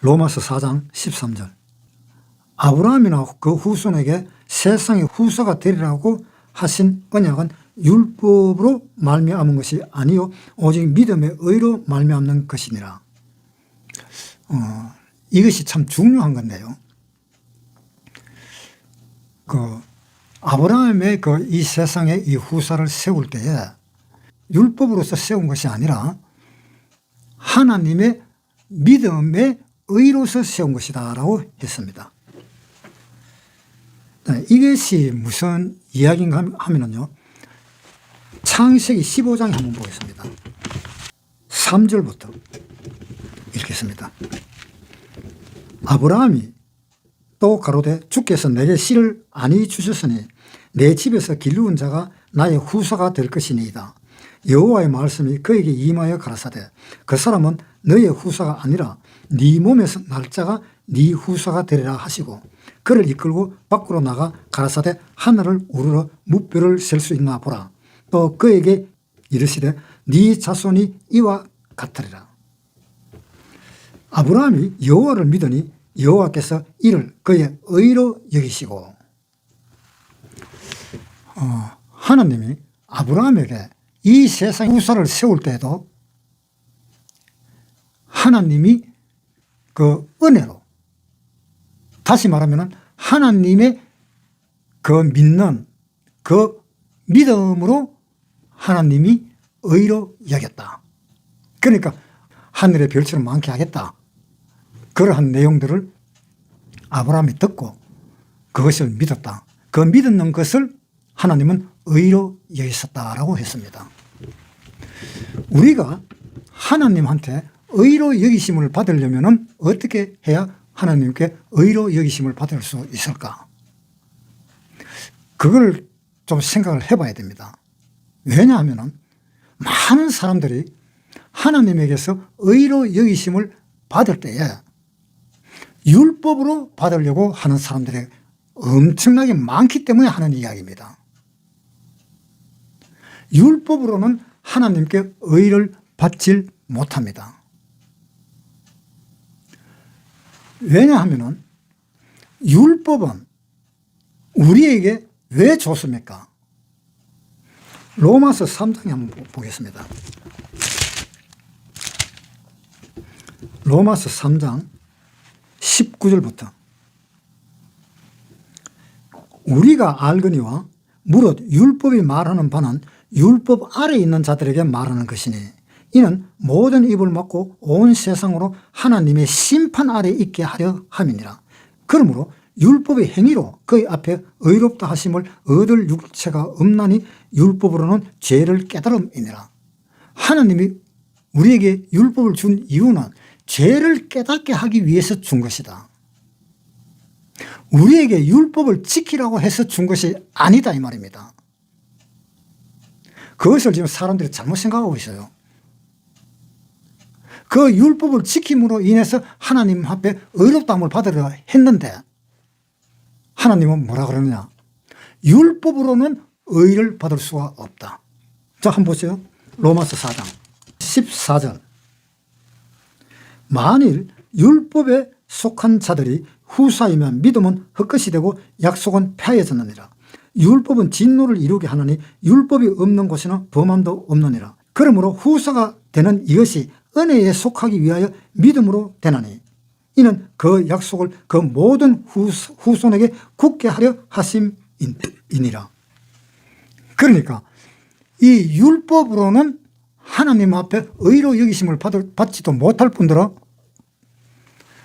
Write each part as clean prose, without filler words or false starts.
로마서 4장 13절. 아브라함이나 그 후손에게 세상의 후사가 되리라고 하신 언약은 율법으로 말미암은 것이 아니요 오직 믿음의 의로 말미암는 것이니라. 이것이 참 중요한 건데요. 아브라함의 이 세상에 이 후사를 세울 때에 율법으로서 세운 것이 아니라 하나님의 믿음의 의로서 세운 것이다라고 했습니다. 이것이 무슨 이야기인가 하면요. 창세기 15장에 한번 보겠습니다. 3절부터 읽겠습니다. 아브라함이 또 가로되 주께서 내게 씨를 아니 주셨으니 내 집에서 기르는 자가 나의 후사가 될 것이니이다. 여호와의 말씀이 그에게 임하여 가라사대 그 사람은 너의 후사가 아니라 네 몸에서 날 자가 네 후사가 되리라 하시고 그를 이끌고 밖으로 나가 가라사대 하늘을 우러러 무뼈를 셀 수 있나 보라. 또 그에게 이르시되 네 자손이 이와 같으리라. 아브라함이 여호와를 믿으니 여호와께서 이를 그의 의로 여기시고 하나님이 아브라함에게 이 세상 후사를 세울 때에도 하나님이 그 은혜로, 다시 말하면 하나님의 그 믿는 그 믿음으로 하나님이 의로 여겼다. 그러니까 하늘의 별처럼 많게 하겠다. 그러한 내용들을 아브라함이 듣고 그것을 믿었다. 그 믿는 것을 하나님은 의로 여기셨다라고 했습니다. 우리가 하나님한테 의로 여기심을 받으려면 어떻게 해야 하나님께 의로 여기심을 받을 수 있을까? 그걸 좀 생각을 해봐야 됩니다. 왜냐하면 많은 사람들이 하나님에게서 의로 여기심을 받을 때에 율법으로 받으려고 하는 사람들이 엄청나게 많기 때문에 하는 이야기입니다. 율법으로는 하나님께 의를 받질 못합니다. 왜냐하면 율법은 우리에게 왜 좋습니까? 로마서 3장에 한번 보겠습니다. 로마서 3장 19절부터 우리가 알거니와 무릇 율법이 말하는 바는 율법 아래에 있는 자들에게 말하는 것이니 이는 모든 입을 막고 온 세상으로 하나님의 심판 아래에 있게 하려 함이니라. 그러므로 율법의 행위로 그의 앞에 의롭다 하심을 얻을 육체가 없나니 율법으로는 죄를 깨달음이니라. 하나님이 우리에게 율법을 준 이유는 죄를 깨닫게 하기 위해서 준 것이다. 우리에게 율법을 지키라고 해서 준 것이 아니다 이 말입니다. 그것을 지금 사람들이 잘못 생각하고 있어요. 그 율법을 지킴으로 인해서 하나님 앞에 의롭다함을 받으려 했는데 하나님은 뭐라 그러느냐? 율법으로는 의를 받을 수가 없다. 자, 한번 보세요. 로마서 4장 14절. 만일 율법에 속한 자들이 후사이면 믿음은 헛것이 되고 약속은 폐해졌느니라. 율법은 진노를 이루게 하느니 율법이 없는 곳에는 범함도 없느니라. 그러므로 후사가 되는 이것이 은혜에 속하기 위하여 믿음으로 되나니 이는 그 약속을 그 모든 후손에게 굳게 하려 하심이니라. 그러니까 이 율법으로는 하나님 앞에 의로 여기심을 받지도 못할 뿐더러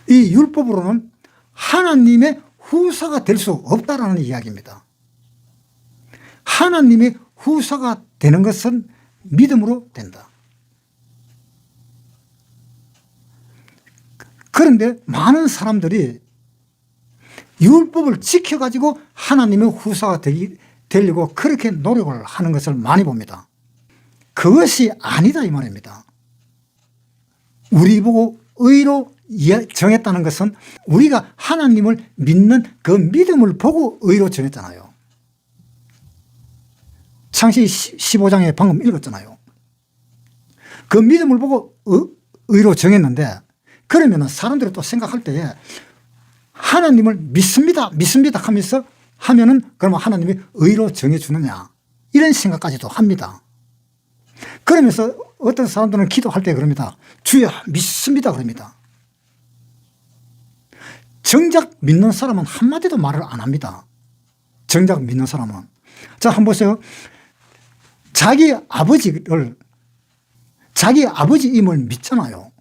이 율법으로는 하나님의 후사가 될 수 없다라는 이야기입니다. 하나님의 후사가 되는 것은 믿음으로 된다. 그런데 많은 사람들이 율법을 지켜가지고 하나님의 후사가 되려고 그렇게 노력을 하는 것을 많이 봅니다. 그것이 아니다 이 말입니다. 우리 보고 의로 정했다는 것은 우리가 하나님을 믿는 그 믿음을 보고 의로 정했잖아요. 창세기 15장에 방금 읽었잖아요. 그 믿음을 보고 의로 정했는데 그러면 사람들이 또 생각할 때에 하나님을 믿습니다 하면서 하면은 그러면 하나님이 의로 정해주느냐 이런 생각까지도 합니다. 그러면서 어떤 사람들은 기도할 때 그럽니다. 주여 믿습니다 그럽니다. 정작 믿는 사람은 한마디도 말을 안 합니다. 정작 믿는 사람은. 자, 한번 보세요. 자기 아버지임을 믿잖아요.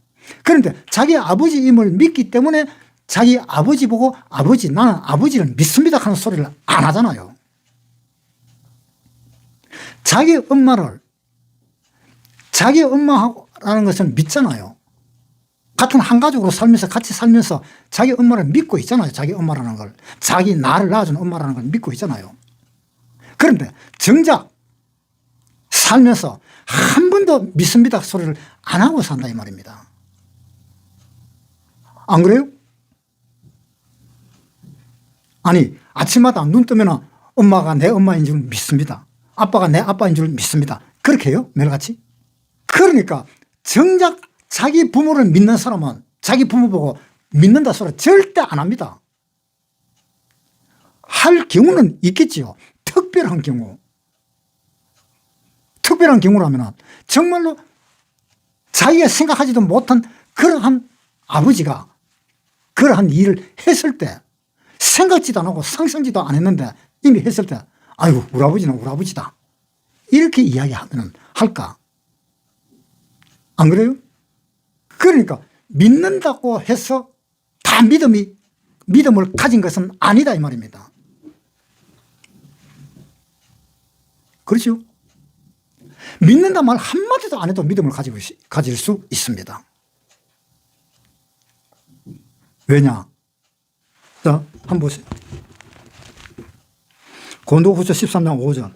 그런데 자기 아버지임을 믿기 때문에 자기 아버지 보고 아버지, 나는 아버지를 믿습니다 하는 소리를 안 하잖아요. 자기 엄마라는 것을 믿잖아요. 같은 한 가족으로 살면서 같이 살면서 자기 엄마를 믿고 있잖아요. 자기 엄마라는 걸. 자기 나를 낳아준 엄마라는 걸 믿고 있잖아요. 그런데 정작 살면서 한 번도 믿습니다 소리를 안 하고 산다 이 말입니다. 안 그래요? 아니 아침마다 눈 뜨면 엄마가 내 엄마인 줄 믿습니다. 아빠가 내 아빠인 줄 믿습니다. 그렇게 해요? 매일같이? 그러니까 정작 자기 부모를 믿는 사람은 자기 부모 보고 믿는다 소리 절대 안 합니다. 할 경우는 있겠지요. 특별한 경우라면 정말로 자기가 생각하지도 못한 그러한 아버지가 그러한 일을 했을 때 생각지도 안 하고 상상지도 안 했는데 이미 했을 때 아이고 우리 아버지는 우리 아버지다 이렇게 이야기하면 할까? 안 그래요? 그러니까 믿는다고 해서 다 믿음을 가진 것은 아니다 이 말입니다. 그렇죠? 믿는다 말 한마디도 안 해도 믿음을 가질 수 있습니다. 왜냐? 자, 한번 보세요. 고린도후서 13장 5절.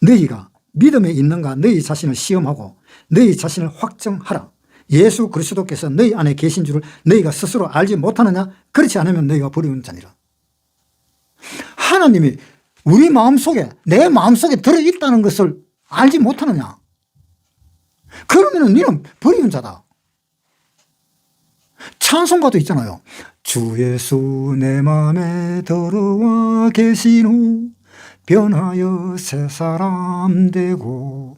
너희가 믿음에 있는가 너희 자신을 시험하고 너희 자신을 확정하라. 예수 그리스도께서 너희 안에 계신 줄을 너희가 스스로 알지 못하느냐? 그렇지 않으면 너희가 버리는 자니라. 하나님이 우리 마음속에 내 마음속에 들어있다는 것을 알지 못하느냐? 그러면 너는 버리는 자다. 찬송가도 있잖아요. 주 예수 내 마음에 들어와 계신 후 변하여 새 사람 되고.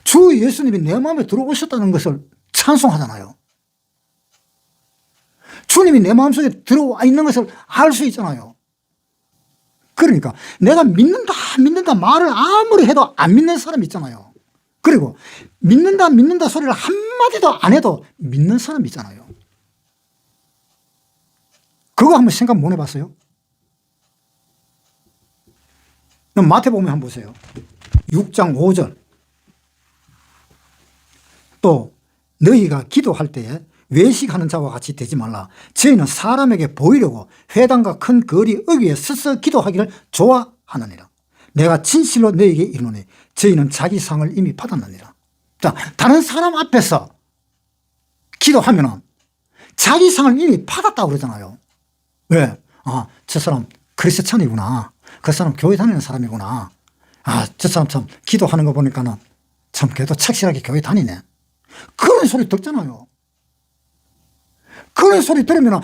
주 예수님이 내 마음에 들어오셨다는 것을 찬송하잖아요. 주님이 내 마음속에 들어와 있는 것을 알 수 있잖아요. 그러니까 내가 믿는다 말을 아무리 해도 안 믿는 사람 있잖아요. 그리고 믿는다 소리를 한마디도 안 해도 믿는 사람 있잖아요. 그거 한번 생각 못 해봤어요? 마태복음 한번 보세요. 6장 5절. 또 너희가 기도할 때에 외식하는 자와 같이 되지 말라. 저희는 사람에게 보이려고 회당과 큰 거리 어귀에 서서 기도하기를 좋아하느니라. 내가 진실로 너희에게 이르노니 저희는 자기 상을 이미 받았느니라. 자, 다른 사람 앞에서 기도하면은 자기 상을 이미 받았다고 그러잖아요. 왜? 저 사람 크리스찬이구나. 그 사람 교회 다니는 사람이구나. 저 사람 참 기도하는 거 보니까는 참 그래도 착실하게 교회 다니네. 그런 소리 듣잖아요. 그런 소리 들으면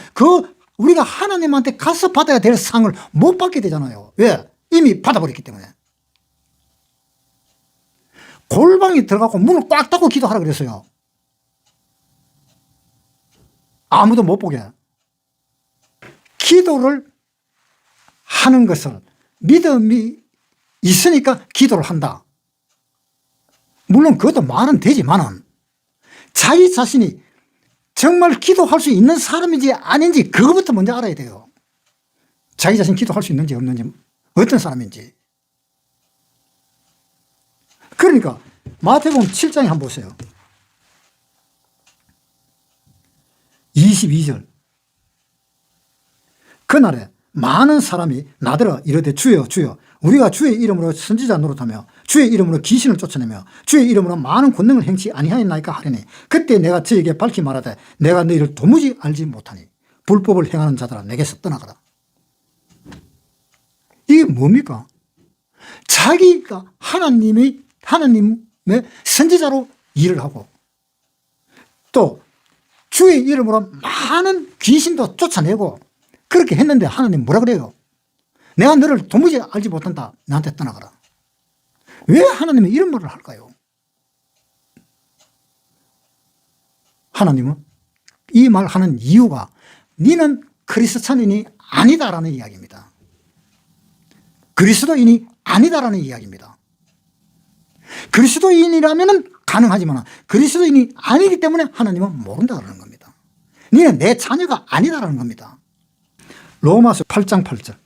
우리가 하나님한테 가서 받아야 될 상을 못 받게 되잖아요. 왜? 이미 받아버렸기 때문에. 골방에 들어가고 문을 꽉 닫고 기도하라 그랬어요. 아무도 못 보게. 기도를 하는 것을 믿음이 있으니까 기도를 한다. 물론 그것도 말은 되지만은 자기 자신이 정말 기도할 수 있는 사람인지 아닌지 그거부터 먼저 알아야 돼요. 자기 자신 기도할 수 있는지 없는지 어떤 사람인지. 그러니까 마태복음 7장에 한번 보세요. 22절. 그날에 많은 사람이 나더러 이르되 주여 주여 우리가 주의 이름으로 선지자 노릇하며 주의 이름으로 귀신을 쫓아내며 주의 이름으로 많은 권능을 행치 아니하였나이까 하리니 그때 내가 저에게 밝히 말하되 내가 너희를 도무지 알지 못하니 불법을 행하는 자들아 내게서 떠나가라. 이게 뭡니까? 자기가 하나님의 선지자로 일을 하고 또 주의 이름으로 많은 귀신도 쫓아내고 그렇게 했는데 하나님 뭐라 그래요? 내가 너를 도무지 알지 못한다. 나한테 떠나가라. 왜 하나님은 이런 말을 할까요? 하나님은 이 말 하는 이유가 너는 그리스찬인이 아니다라는 이야기입니다. 그리스도인이 아니다라는 이야기입니다. 그리스도인이라면 가능하지만 그리스도인이 아니기 때문에 하나님은 모른다는 겁니다. 너는 내 자녀가 아니다라는 겁니다. 로마서 8장 8절.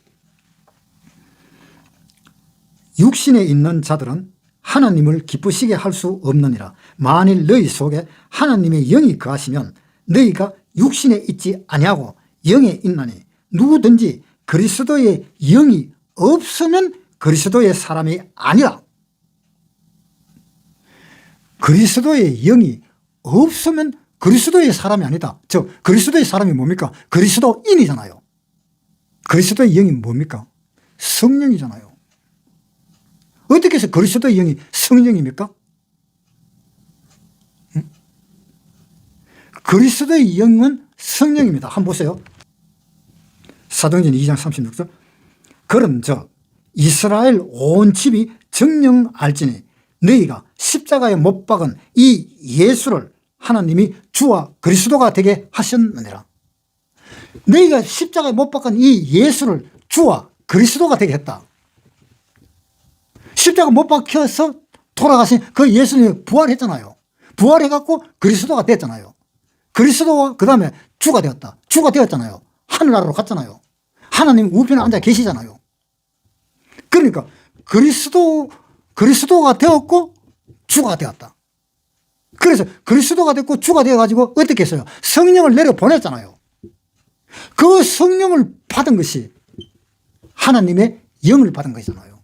육신에 있는 자들은 하나님을 기쁘시게 할 수 없느니라. 만일 너희 속에 하나님의 영이 거하시면 너희가 육신에 있지 아니하고 영에 있나니 누구든지 그리스도의 영이 없으면 그리스도의 사람이 아니라. 그리스도의 영이 없으면 그리스도의 사람이 아니다. 즉 그리스도의 사람이 뭡니까? 그리스도인이잖아요. 그리스도의 영이 뭡니까? 성령이잖아요. 어떻게 해서 그리스도의 영이 성령입니까? 그리스도의 영은 성령입니다. 한번 보세요. 사도행전 2장 36절. 그런즉 이스라엘 온 집이 정령 알지니 너희가 십자가에 못 박은 이 예수를 하나님이 주와 그리스도가 되게 하셨느니라. 너희가 십자가에 못 박은 이 예수를 주와 그리스도가 되게 했다. 십자가 못 박혀서 돌아가신 그 예수님이 부활했잖아요. 부활해갖고 그리스도가 됐잖아요. 그리스도와 그 다음에 주가 되었다. 주가 되었잖아요. 하늘나라로 갔잖아요. 하나님 우편에 앉아 계시잖아요. 그러니까 그리스도가 되었고 주가 되었다. 그래서 그리스도가 됐고 주가 되어가지고 어떻게 했어요? 성령을 내려 보냈잖아요. 그 성령을 받은 것이 하나님의 영을 받은 것이잖아요.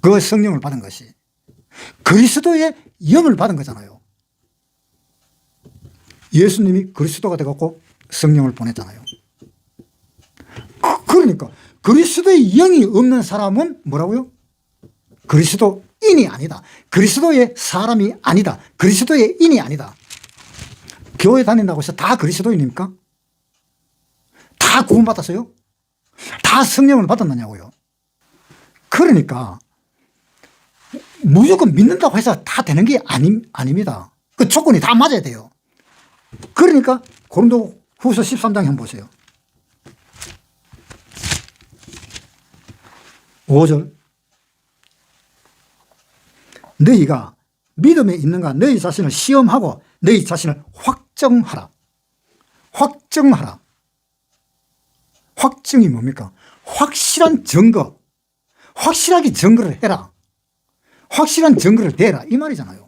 그 성령을 받은 것이 그리스도의 영을 받은 거잖아요. 예수님이 그리스도가 되었고 성령을 보냈잖아요. 그러니까 그리스도의 영이 없는 사람은 뭐라고요? 그리스도인이 아니다. 그리스도의 사람이 아니다. 그리스도의 인이 아니다. 교회 다닌다고 해서 다 그리스도인입니까? 다 구원받았어요? 다 성령을 받았느냐고요? 그러니까 무조건 믿는다고 해서 다 되는 게 아닙니다. 그 조건이 다 맞아야 돼요. 그러니까 고린도후서 13장 한번 보세요. 5절. 너희가 믿음에 있는가 너희 자신을 시험하고 너희 자신을 확정하라. 확정하라. 확정이 뭡니까? 확실한 증거. 확실하게 증거를 해라. 확실한 증거를 대라 이 말이잖아요.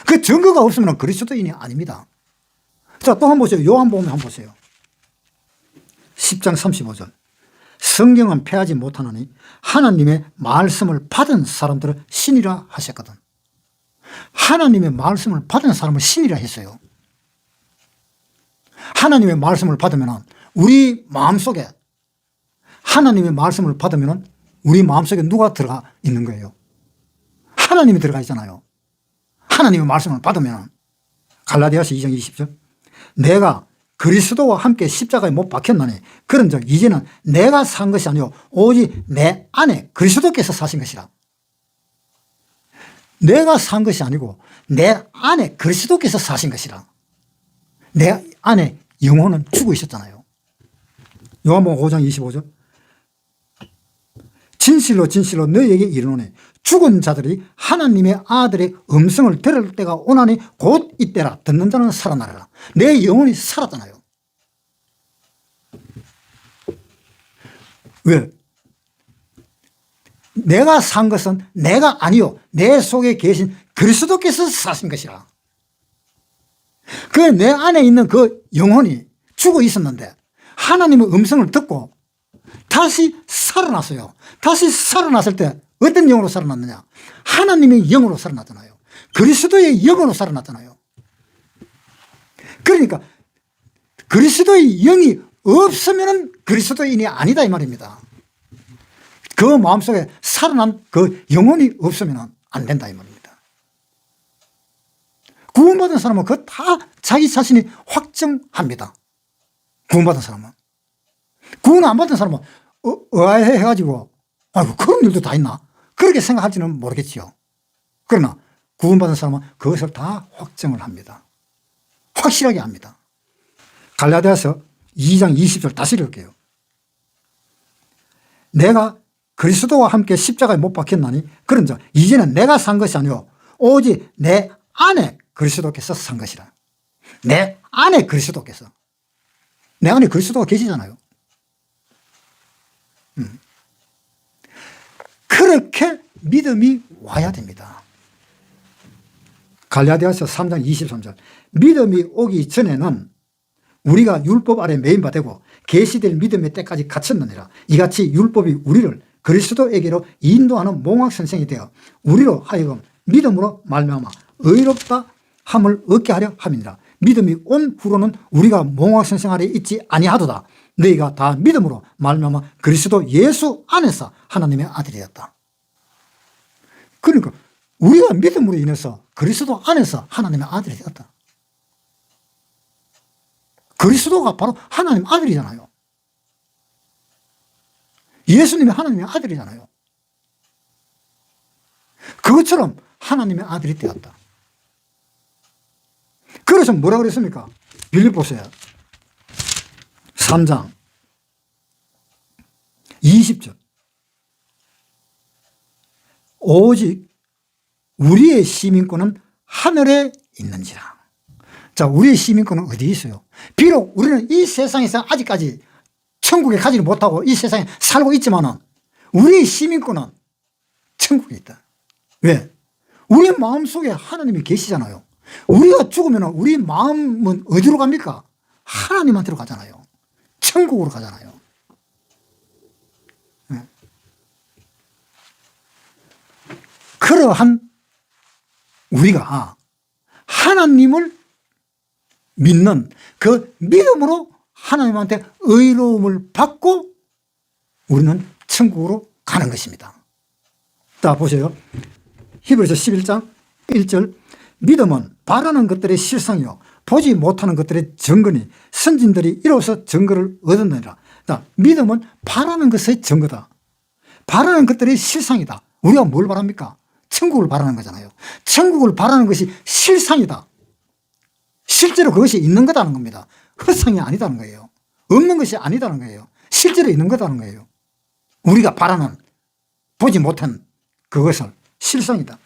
그 증거가 없으면 그리스도인이 아닙니다. 자, 또 한 번 보세요. 요한복음 한번 보세요. 10장 35절. 성경은 패하지 못하노니 하나님의 말씀을 받은 사람들을 신이라 하셨거든. 하나님의 말씀을 받은 사람을 신이라 했어요. 하나님의 말씀을 받으면 우리 마음속에 하나님의 말씀을 받으면 우리 마음속에 누가 들어가 있는 거예요? 하나님이 들어가 있잖아요. 하나님의 말씀을 받으면 갈라디아서 2장 20절. 내가 그리스도와 함께 십자가에 못 박혔나니 그런즉 이제는 내가 산 것이 아니요 오직 내 안에 그리스도께서 사신 것이라. 내가 산 것이 아니고 내 안에 그리스도께서 사신 것이라. 내 안에 영혼은 죽어 있었잖아요. 요한복음 5장 25절. 진실로 진실로 너희에게 이르노니 죽은 자들이 하나님의 아들의 음성을 들을 때가 오나니 곧 이때라. 듣는 자는 살아나리라. 내 영혼이 살았잖아요. 왜? 내가 산 것은 내가 아니요 내 속에 계신 그리스도께서 사신 것이라. 그 내 안에 있는 그 영혼이 죽어 있었는데 하나님의 음성을 듣고 다시 살아났어요. 다시 살아났을 때 어떤 영으로 살아났느냐? 하나님의 영으로 살아났잖아요. 그리스도의 영으로 살아났잖아요. 그러니까 그리스도의 영이 없으면 그리스도인이 아니다 이 말입니다. 그 마음속에 살아난 그 영혼이 없으면 안 된다 이 말입니다. 구원받은 사람은 그거 다 자기 자신이 확정합니다. 구원받은 사람은. 구원 안 받은 사람은 의아해 해가지고 아이고 그런 일도 다 있나 그렇게 생각할지는 모르겠지요. 그러나 구원받은 사람은 그것을 다 확정을 합니다. 확실하게 합니다. 갈라디아서 2장 20절 다시 읽을게요. 내가 그리스도와 함께 십자가에 못 박혔나니 그런즉 이제는 내가 산 것이 아니요 오직 내 안에 그리스도께서 산 것이라. 내 안에 그리스도께서. 내 안에 그리스도가 계시잖아요. 그렇게 믿음이 와야 됩니다. 갈라디아서 3장 23절 믿음이 오기 전에는 우리가 율법 아래 매인바 되고 계시될 믿음의 때까지 갇혔느니라. 이같이 율법이 우리를 그리스도에게로 인도하는 몽학선생이 되어 우리로 하여금 믿음으로 말미암아 의롭다 함을 얻게 하려 함이니라. 믿음이 온 후로는 우리가 몽학선생 아래 있지 아니하도다. 너희가 다 믿음으로 말미암아 그리스도 예수 안에서 하나님의 아들이었다. 그러니까 우리가 믿음으로 인해서 그리스도 안에서 하나님의 아들이 되었다. 그리스도가 바로 하나님의 아들이잖아요. 예수님이 하나님의 아들이잖아요. 그것처럼 하나님의 아들이 되었다. 그래서 뭐라 그랬습니까? 빌립보서 3장 20절 오직 우리의 시민권은 하늘에 있는지라. 자, 우리의 시민권은 어디에 있어요? 비록 우리는 이 세상에서 아직까지 천국에 가지 못하고 이 세상에 살고 있지만은 우리의 시민권은 천국에 있다. 왜? 우리 마음속에 하나님이 계시잖아요. 우리가 죽으면 우리 마음은 어디로 갑니까? 하나님한테로 가잖아요. 천국으로 가잖아요. 그러한 우리가 하나님을 믿는 그 믿음으로 하나님한테 의로움을 받고 우리는 천국으로 가는 것입니다. 자, 보세요. 히브리서 11장 1절 믿음은 바라는 것들의 실상이요 보지 못하는 것들의 증거니 선진들이 이로써 증거를 얻었느니라. 자, 믿음은 바라는 것의 증거다. 바라는 것들의 실상이다. 우리가 뭘 바랍니까? 천국을 바라는 거잖아요. 천국을 바라는 것이 실상이다. 실제로 그것이 있는 거다는 겁니다. 헛상이 아니다는 거예요. 없는 것이 아니다는 거예요. 실제로 있는 거다는 거예요. 우리가 바라는 보지 못한 그것을 실상이다.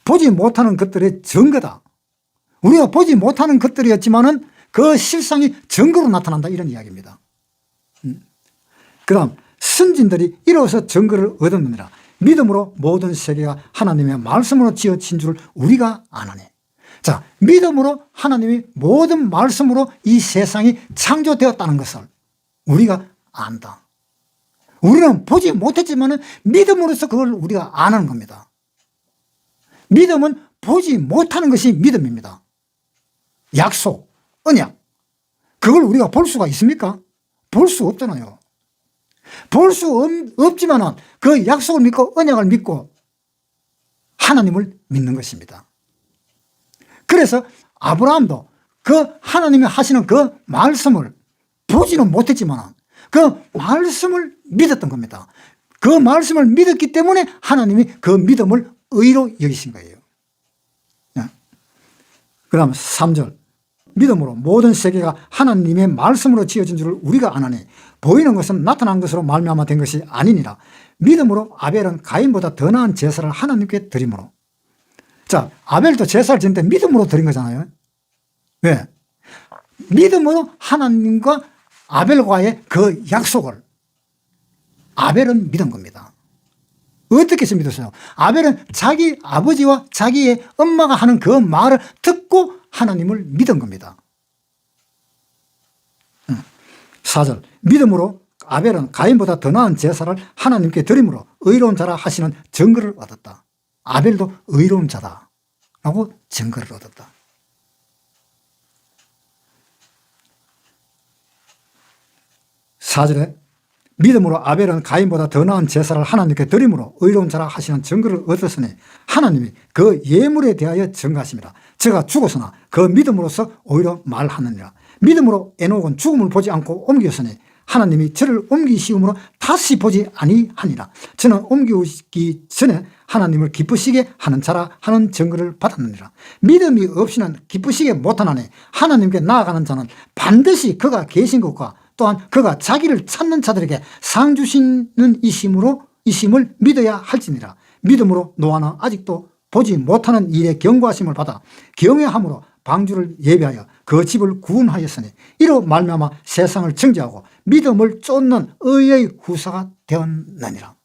보지 못하는 것들의 증거다. 우리가 보지 못하는 것들이었지만은 그 실상이 증거로 나타난다 이런 이야기입니다. 그 다음 선진들이 이로써 증거를 얻었느니라. 믿음으로 모든 세계가 하나님의 말씀으로 지어진 줄 우리가 아나니. 자, 믿음으로 하나님이 모든 말씀으로 이 세상이 창조되었다는 것을 우리가 안다. 우리는 보지 못했지만 믿음으로써 그걸 우리가 아는 겁니다. 믿음은 보지 못하는 것이 믿음입니다. 약속, 언약. 그걸 우리가 볼 수가 있습니까? 볼 수 없잖아요. 볼 수 없지만 그 약속을 믿고 언약을 믿고 하나님을 믿는 것입니다. 그래서 아브라함도 그 하나님이 하시는 그 말씀을 보지는 못했지만 그 말씀을 믿었던 겁니다. 그 말씀을 믿었기 때문에 하나님이 그 믿음을 의로 여기신 거예요. 그 다음 3절 믿음으로 모든 세계가 하나님의 말씀으로 지어진 줄 우리가 아나니 보이는 것은 나타난 것으로 말미암아 된 것이 아니니라. 믿음으로 아벨은 가인보다 더 나은 제사를 하나님께 드림으로. 자, 아벨도 제사를 지는데 믿음으로 드린 거잖아요. 왜? 믿음으로 하나님과 아벨과의 그 약속을 아벨은 믿은 겁니다. 어떻게 해서 믿었어요? 아벨은 자기 아버지와 자기의 엄마가 하는 그 말을 듣고 하나님을 믿은 겁니다. 4절 믿음으로 아벨은 가인보다 더 나은 제사를 하나님께 드림으로 의로운 자라 하시는 증거를 얻었다. 아벨도 의로운 자다라고 증거를 얻었다. 4절에 믿음으로 아벨은 가인보다 더 나은 제사를 하나님께 드림으로 의로운 자라 하시는 증거를 얻었으니 하나님이 그 예물에 대하여 증거하십니다. 제가 죽었으나 그 믿음으로서 오히려 말하느니라. 믿음으로 에녹은 죽음을 보지 않고 옮겼으니 하나님이 저를 옮기시므로 다시 보지 아니하니라. 저는 옮기기 전에 하나님을 기쁘시게 하는 자라 하는 증거를 받았느니라. 믿음이 없이는 기쁘시게 못하나니 하나님께 나아가는 자는 반드시 그가 계신 것과 또한 그가 자기를 찾는 자들에게 상 주시는 이심을 믿어야 할지니라. 믿음으로 노아는 아직도 보지 못하는 일에 경고하심을 받아 경외함으로 방주를 예비하여 그 집을 구원하였으니 이로 말미암아 세상을 정죄하고 믿음을 쫓는 의의 후사가 되었느니라.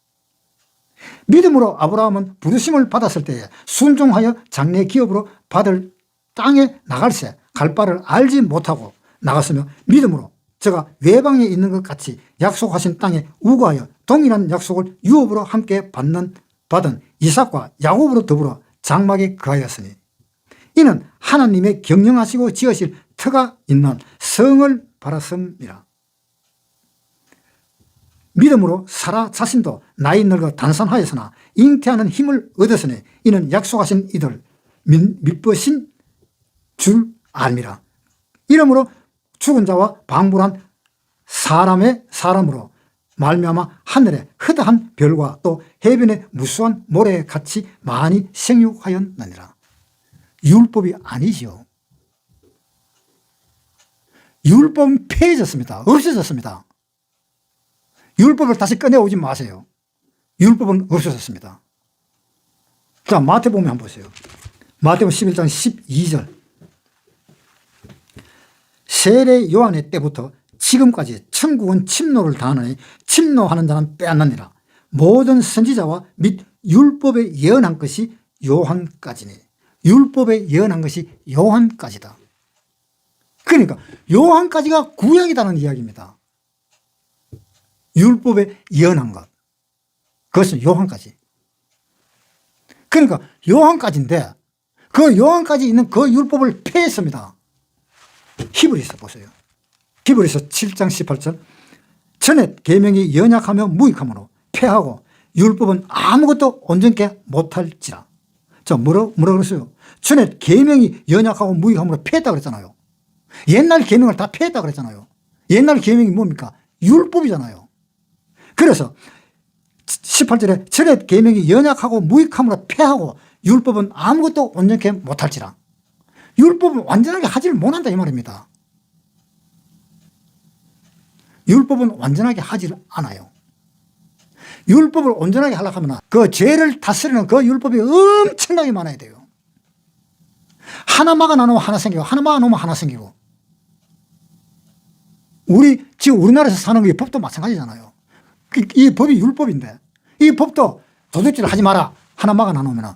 믿음으로 아브라함은 부르심을 받았을 때에 순종하여 장래 기업으로 받을 땅에 나갈새 갈 바를 알지 못하고 나갔으며 믿음으로 저가 외방에 있는 것 같이 약속하신 땅에 우거하여 동일한 약속을 유업으로 함께 받은 이삭과 야곱으로 더불어 장막에 거하였으니 이는 하나님의 경영하시고 지으실 터가 있는 성을 바랐음이라. 믿음으로 사라 자신도 나이 늙어 단산하였으나 잉태하는 힘을 얻었으니 이는 약속하신 이들 믿으신 줄 알미라. 이러므로 죽은 자와 방불한 사람으로 말미암아 하늘의 흐다한 별과 또 해변의 무수한 모래에 같이 많이 생육하였느니라. 율법이 아니지요. 율법은 폐해졌습니다. 없어졌습니다. 율법을 다시 꺼내오지 마세요. 율법은 없어졌습니다. 자, 마태복음 한번 보세요. 마태복음 11장 12절. 세례 요한의 때부터 지금까지 천국은 침노를 당하느니 침노하는 자는 빼앗느니라. 모든 선지자와 및 율법에 예언한 것이 요한까지니. 율법에 예언한 것이 요한까지다. 그러니까 요한까지가 구약이라는 이야기입니다. 율법에 예언한 것. 그것은 요한까지. 그러니까 요한까지인데 그 요한까지 있는 그 율법을 폐했습니다. 히브리서 보세요. 히브리서 7장 18절. 전에 계명이 연약하며 무익하므로 폐하고 율법은 아무것도 온전케 못할지라. 자, 뭐라 그랬어요? 전에 계명이 연약하고 무익하므로 폐했다 그랬잖아요. 옛날 계명을 다 폐했다 그랬잖아요. 옛날 계명이 뭡니까? 율법이잖아요. 그래서 18절에 전에 계명이 연약하고 무익함으로 폐하고 율법은 아무것도 온전케 못할지라. 율법은 완전하게 하지를 못한다 이 말입니다. 율법은 완전하게 하지를 않아요. 율법을 온전하게 하려고 하면 그 죄를 다스리는 그 율법이 엄청나게 많아야 돼요. 하나 막아놓으면 하나 생기고 하나 막아놓으면 하나 생기고. 지금 우리나라에서 사는 게 법도 마찬가지잖아요. 이 법이 율법인데 이 법도 도둑질을 하지 마라 하나 막아놓으면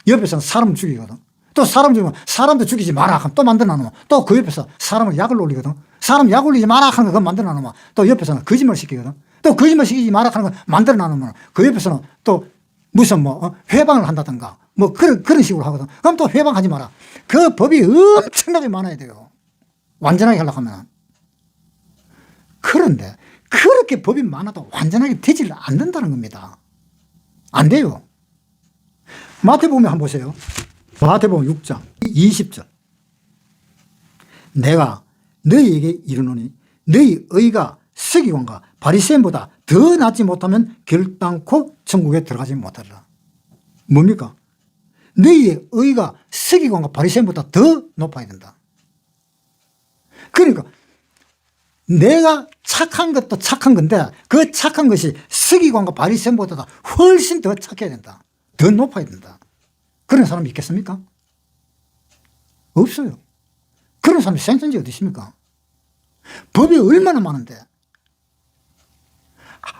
옆에서는 사람을 죽이거든. 또 사람 죽이면 사람도 죽이지 마라 하면 또 만들어 놓으면 또 그 옆에서 사람을 약을 올리거든. 사람 약 올리지 마라 하는 거 그거 만들어 놓으면 또 옆에서는 거짓말 시키거든. 또 거짓말 시키지 마라 하는 거 만들어 놓으면 그 옆에서는 또 무슨 회방을 한다든가 그런 식으로 하거든. 그럼 또 회방하지 마라. 그 법이 엄청나게 많아야 돼요. 완전하게 하려고 하면. 그런데 그렇게 법이 많아도 완전하게 되지를 않는다는 겁니다. 안 돼요. 마태복음 한번 보세요. 마태복음 6장 20절. 내가 너희에게 이르노니 너희 의가 서기관과 바리새인보다 더 낫지 못하면 결단코 천국에 들어가지 못하리라. 뭡니까? 너희의 의가 서기관과 바리새인보다 더 높아야 된다. 그러니까 내가 착한 것도 착한 건데 그 착한 것이 서기관과 바리새인보다 훨씬 더 착해야 된다. 더 높아야 된다. 그런 사람이 있겠습니까? 없어요. 그런 사람이 생존지 어디 있습니까? 법이 얼마나 많은데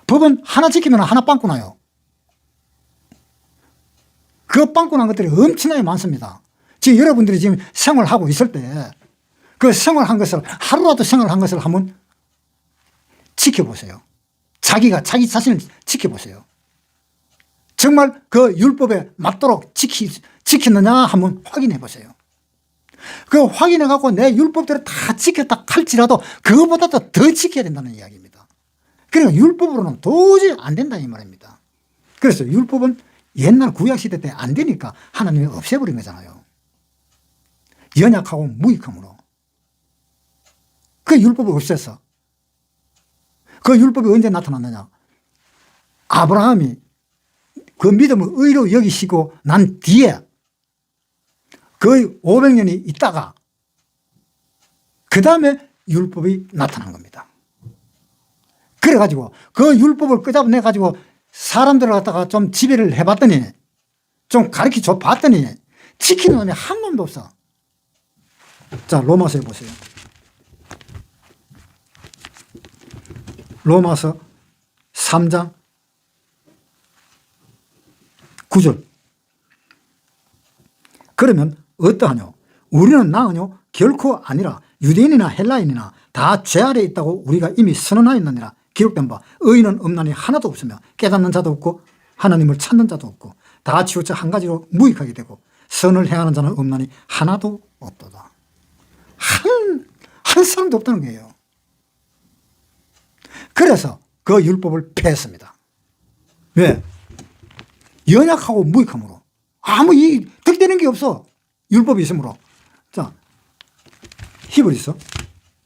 법은 하나 지키면 하나 빵꾸 나요. 그 빵꾸 난 것들이 엄청나게 많습니다. 지금 여러분들이 지금 생활하고 있을 때 그 생활한 것을 하루라도 생활한 것을 한번 지켜보세요. 자기가 자기 자신을 지켜보세요. 정말 그 율법에 맞도록 지켰느냐 한번 확인해 보세요. 그 확인해 갖고 내 율법대로 다 지켰다 할지라도 그거보다도 더 지켜야 된다는 이야기입니다. 그러니까 율법으로는 도저히 안 된다 이 말입니다. 그래서 율법은 옛날 구약시대 때 안 되니까 하나님이 없애버린 거잖아요. 연약하고 무익함으로 그 율법을 없앴어. 그 율법이 언제 나타났느냐? 아브라함이 그 믿음을 의로 여기시고 난 뒤에 거의 500년이 있다가 그 다음에 율법이 나타난 겁니다. 그래가지고 그 율법을 끄잡아내가지고 사람들을 갖다가 좀 지배를 해봤더니 좀 가르쳐 봤더니 지키는 놈이 한 놈도 없어. 자, 로마서에 보세요. 로마서 3장 9절. 그러면 어떠하뇨? 우리는 나으뇨? 결코 아니라 유대인이나 헬라인이나 다 죄 아래 있다고 우리가 이미 선언하였느니라. 기록된 바 의인은 없나니 하나도 없으며 깨닫는 자도 없고 하나님을 찾는 자도 없고 다 치우쳐 한 가지로 무익하게 되고 선을 행하는 자는 없나니 하나도 없도다. 한 사람도 없다는 거예요. 그래서 그 율법을 폐했습니다. 왜? 연약하고 무익함으로. 아무 득되는 게 없어. 율법이 있으므로. 자, 히브리서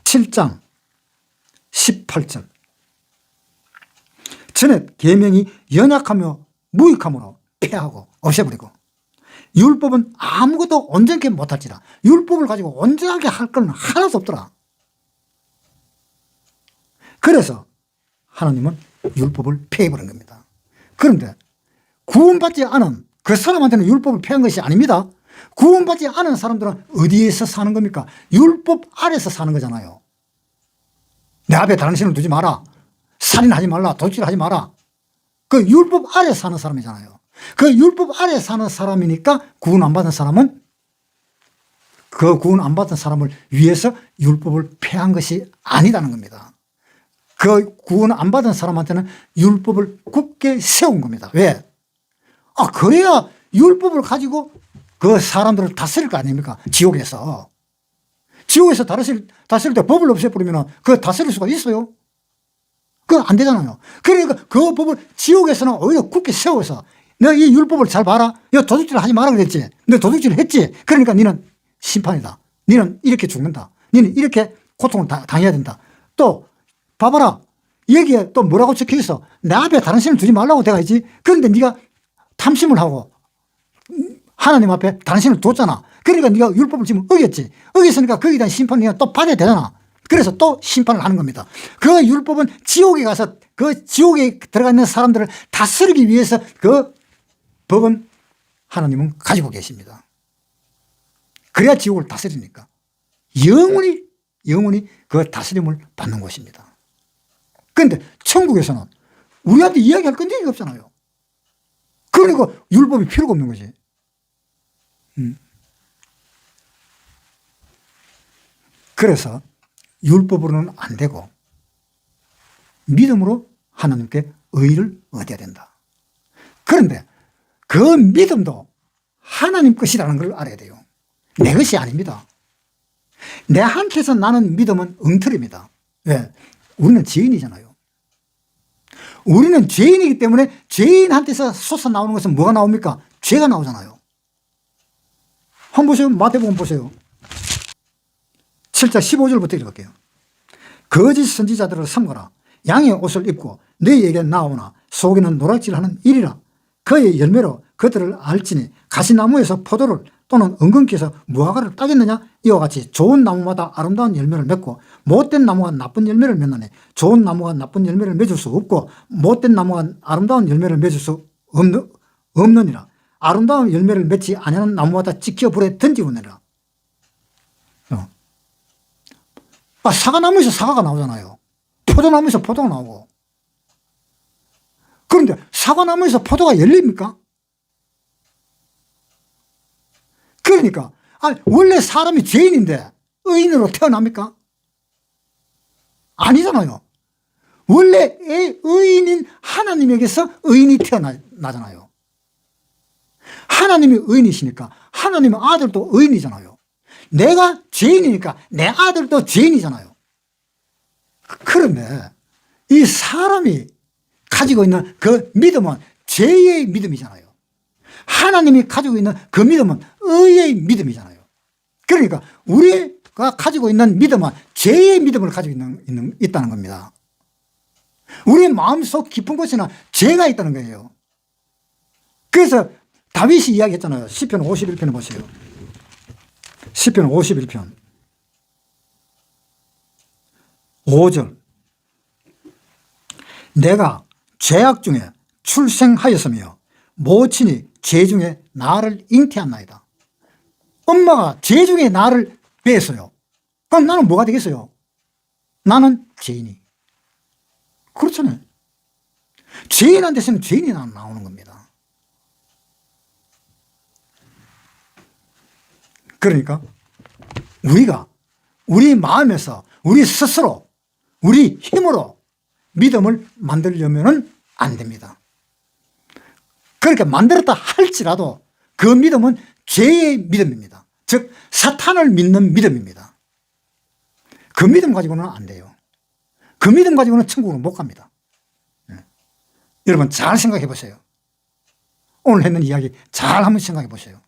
7장 18절. 전에 계명이 연약하며 무익함으로 폐하고 없애버리고 율법은 아무것도 온전하게 못할지라. 율법을 가지고 온전하게 할 건 하나도 없더라. 그래서 하나님은 율법을 폐해버린 겁니다. 그런데 구원받지 않은 그 사람한테는 율법을 폐한 것이 아닙니다. 구원받지 않은 사람들은 어디에서 사는 겁니까? 율법 아래서 사는 거잖아요. 내 앞에 다른 신을 두지 마라. 살인하지 말라. 도둑질하지 마라. 그 율법 아래 사는 사람이잖아요. 그 율법 아래 사는 사람이니까 구원 안 받은 사람은 그 구원 안 받은 사람을 위해서 율법을 폐한 것이 아니다는 겁니다. 그 구원 안 받은 사람한테는 율법을 굳게 세운 겁니다. 왜? 그래야 율법을 가지고 그 사람들을 다스릴 거 아닙니까? 지옥에서. 지옥에서 다스릴 때 법을 없애버리면 그거 다스릴 수가 있어요? 그거 안 되잖아요. 그러니까 그 법을 지옥에서는 오히려 굳게 세워서 너 이 율법을 잘 봐라. 너 도둑질 하지 마라 그랬지. 너 도둑질을 했지. 그러니까 너는 심판이다. 너는 이렇게 죽는다. 너는 이렇게 고통을 당해야 된다. 또 봐봐라. 여기에 또 뭐라고 적혀 있어. 내 앞에 다른 신을 두지 말라고 되어 있지. 그런데 네가 탐심을 하고 하나님 앞에 다른 신을 뒀잖아. 그러니까 네가 율법을 지금 어겼지. 어겼으니까 거기에 대한 심판을 또 받아야 되잖아. 그래서 또 심판을 하는 겁니다. 그 율법은 지옥에 가서 그 지옥에 들어가 있는 사람들을 다스리기 위해서 그 법은 하나님은 가지고 계십니다. 그래야 지옥을 다스리니까. 영원히 그 다스림을 받는 것입니다. 그런데 천국에서는 우리한테 이야기할 건데 없잖아요. 그러니까 율법이 필요가 없는 거지. 그래서 율법으로는 안 되고 믿음으로 하나님께 의를 얻어야 된다. 그런데 그 믿음도 하나님 것이라는 걸 알아야 돼요. 내 것이 아닙니다. 내한테서 나는 믿음은 엉터리입니다. 왜? 우리는 죄인이잖아요. 우리는 죄인이기 때문에 죄인한테서 솟아나오는 것은 뭐가 나옵니까? 죄가 나오잖아요. 한번 보세요. 마태복음 보세요. 7장 15절부터 읽을게요. 거짓 선지자들을 삼거라. 양의 옷을 입고 너희에게 나오나 속에는 노략질하는 일이라. 그의 열매로 그들을 알지니 가시나무에서 포도를 또는 은근키에서 무화과를 따겠느냐? 이와 같이 좋은 나무마다 아름다운 열매를 맺고 못된 나무가 나쁜 열매를 맺느니 좋은 나무가 나쁜 열매를 맺을 수 없고 못된 나무가 아름다운 열매를 맺을 수 없느니라. 아름다운 열매를 맺지 아니하는 나무마다 찍혀 불에 던지우느니라. 사과나무에서 사과가 나오잖아요. 포도나무에서 포도가 나오고. 그런데 사과나무에서 포도가 열립니까? 그러니까 원래 사람이 죄인인데 의인으로 태어납니까? 아니잖아요. 원래 의인인 하나님에게서 의인이 태어나잖아요. 하나님이 의인이시니까 하나님의 아들도 의인이잖아요. 내가 죄인이니까 내 아들도 죄인이잖아요. 그런데 이 사람이 가지고 있는 그 믿음은 죄의 믿음이잖아요. 하나님이 가지고 있는 그 믿음은 의의 믿음이잖아요. 그러니까 우리가 가지고 있는 믿음은 죄의 믿음을 가지고 있다는 겁니다. 우리 마음속 깊은 곳에는 죄가 있다는 거예요. 그래서 다윗이 이야기했잖아요. 시편 51편에 보세요. 시편 51편 5절. 내가 죄악 중에 출생하였으며 모친이 죄 중에 나를 잉태한나이다. 엄마가 죄 중에 나를 뺐어요. 그럼 나는 뭐가 되겠어요? 나는 죄인이. 그렇잖아요. 죄인한테 있으면 죄인이 나오는 겁니다. 그러니까 우리가 우리 마음에서 우리 스스로 우리 힘으로 믿음을 만들려면 안 됩니다. 그렇게 만들었다 할지라도 그 믿음은 죄의 믿음입니다. 즉 사탄을 믿는 믿음입니다. 그 믿음 가지고는 안 돼요. 그 믿음 가지고는 천국으로 못 갑니다. 여러분 잘 생각해 보세요. 오늘 했는 이야기 잘 한번 생각해 보세요.